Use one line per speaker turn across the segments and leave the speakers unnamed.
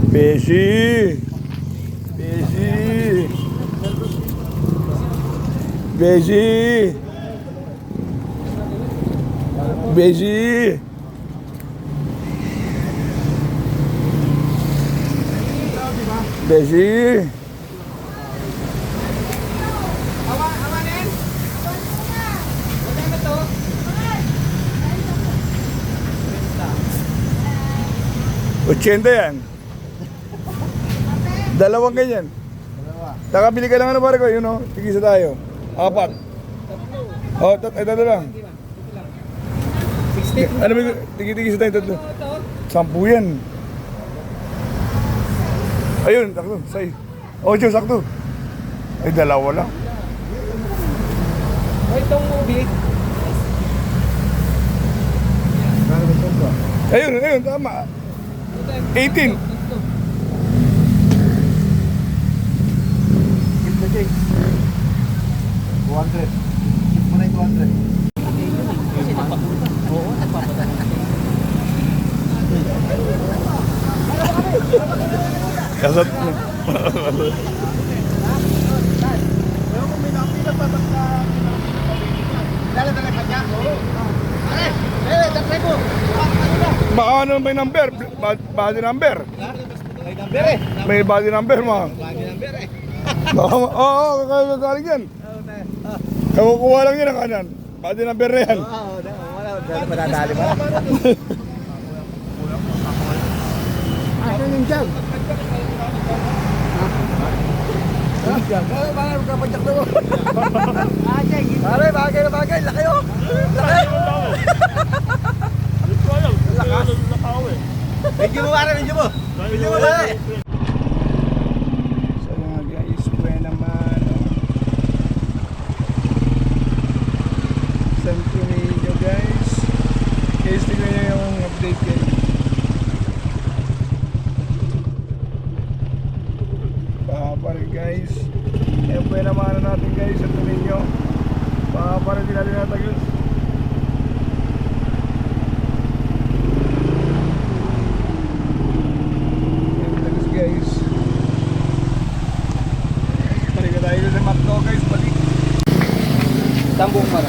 Beshi. Beshi. Beshi. Beshi. Beshi. Ochenta yan. Dalawang ganyan. Nakabili ka lang ano pare ko, yun o. Tigisa tayo. Apat. O, tatlo lang. 60. Ano ba, tigisa tayo tatlo. 10 yan. Ayun, sakto. 8, sakto. Ay, dalawa lang.
Itong big.
Ayun, tama. 18.
Give the cake. 200. Give mo na yung 200.
Oo, nagpapadala.
Kasat mo. Baka ano may number? Body number?
May number eh.
May body number mo.
Lagi number eh.
Oo, kagaling yan. Kakukuha lang yan ang kanan. Body number na yan.
Oo, wala. Madadali ba? Ano yung jam? Bakit magkapadyak na mo? Pare, bagay na bagay. Laki oh. Laki. Lakas. Medyo mo pare, medyo mo. Medyo mo pare.
So mga guys, buwan naman. Send ko ninyo guys. Guys, tignan nyo yung update kayo. Pare guys. Ayan buwan naman natin guys. Send ko ninyo. Pare din natin natagos. Guys, balik na tayo sa map to guys, balik.
Tambong para.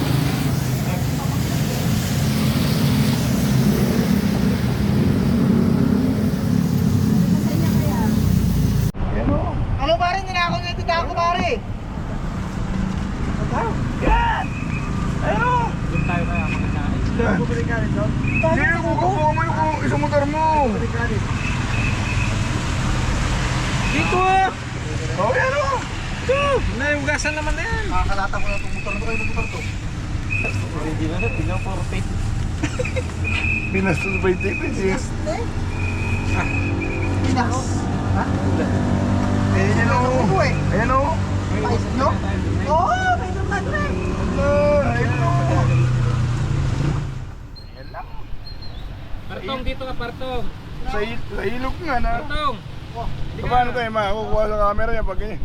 Yan o.
Ano pare, ninako nga ito ako pare.
Yan! Ayun!
Doon tayo kaya makakain.
Yan!
Bumalik ka rin doon.
Hindi, kukuha mo yung isang motor mo.
Bumalik ka rin.
Dito ah!
Oh, yan o.
Naiugasan naman na yan.
Makakalata ko na itong motor. Ano kayo ng motor to?
Hindi na na, tingnan for pay.
Binastos ba yung tipid eh?
Pinako. Ha?
Ayan o.
Ano eh?
Ayan o.
Mais nyo? Oo, may naman rin.
Ayan o. Ayan lang.
Partong dito ka, Partong.
Sa ilog nga na.
Partong!
Paano tayo makakukuha sa camera niya pag ganyan?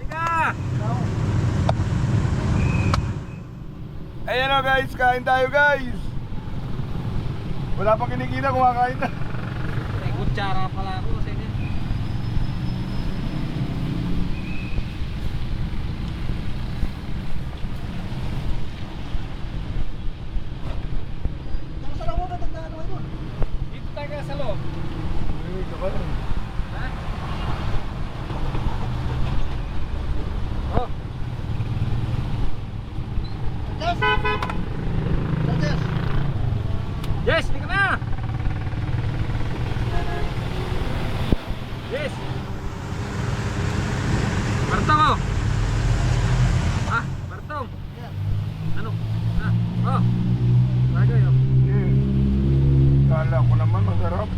Tika!
Ayan o guys, kain tayo guys. Wala pang kinikita, kumakain na.
May kutsara pala ako. Sige.
Saan ako ba nagdano ito?
Dito tayo sa loob. Ha? Oh. Yes, di ka na! Yes! Partong oh! Ah, partong! Ano? Ah, oh! Bagay oh!
Kala ko naman masarap.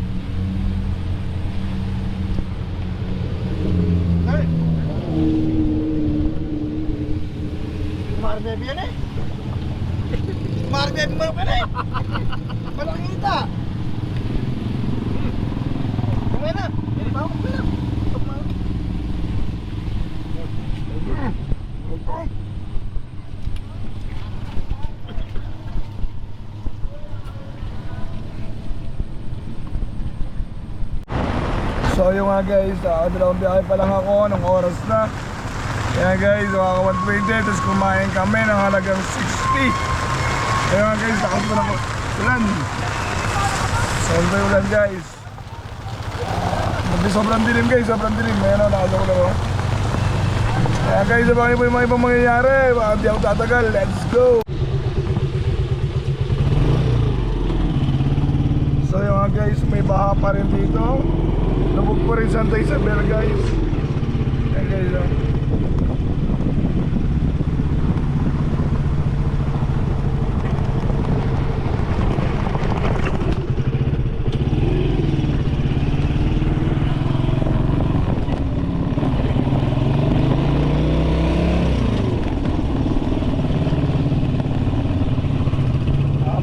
Hey! Marbebi yan eh! Marbebi mo yan eh! Walang kita! Kumaya na! Bawang ko lang!
So yun nga guys, dalawang biyahe pa lang ako, anong oras na. Kaya guys, mga 120, tapos kumain kami ng halagang 60. Kaya nga guys, lakas pa ng ulan. Sobrang ulan guys. Sobrang dilim guys, sobrang dilim. Ayan o, nakasok ko lang. Kaya guys, abangan niyo po yung mga ibang mangyayari. Baka di ako tatagal, let's go! So yun nga guys, may baha pa rin dito. Lubog pa rin Santa Isabel guys. Ayan guys o.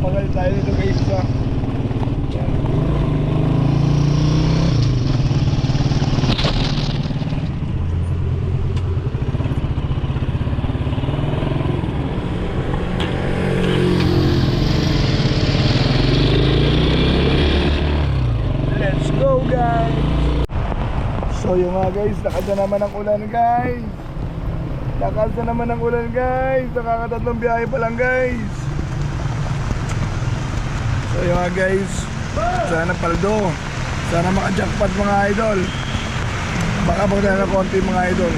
Magal tayo dito guys sa let's go guys. So yun nga guys, lakas na naman ang ulan guys. Lakas na naman ang ulan guys. Nakakatatlong biyahe pa lang guys. So yun nga guys, sana paldo. Sana maka-jackpot mga idol. Baka magdala na konti mga idol.